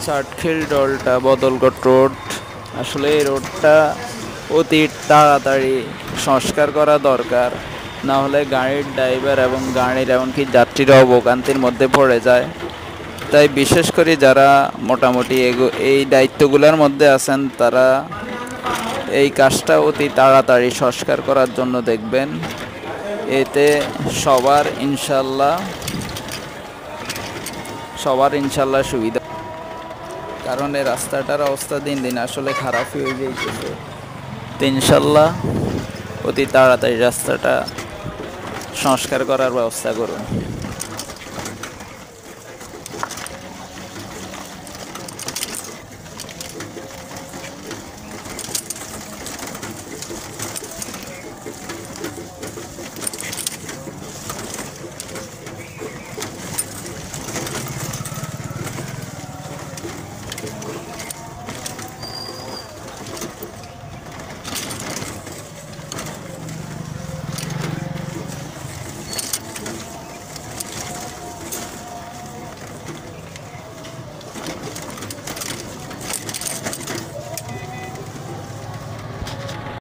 Chatkhil ডলটা বদলগট road, আসলে এই রোডটা অতি তাড়াতাড়ি সংস্কার করা দরকার, না হলে গাড়ির ড্রাইভার এবং গাড়ির এমনকি যাত্রীরাও ভোগান্তির মধ্যে পড়ে যায়। তাই বিশেষ করে যারা মোটামুটি এই দায়িত্বগুলোর মধ্যে আছেন তারা এই কাজটা অতি তাড়াতাড়ি সংস্কার করার জন্য দেখবেন। এতে সবার ইনশাল্লাহ সুবিধা, কারণ এই রাস্তাটার অবস্থা দিন দিন আসলে খারাপ হয়ে যাইতেছে। তো ইনশাল্লাহ অতি তাড়াতাড়ি রাস্তাটা সংস্কার করার ব্যবস্থা করুন।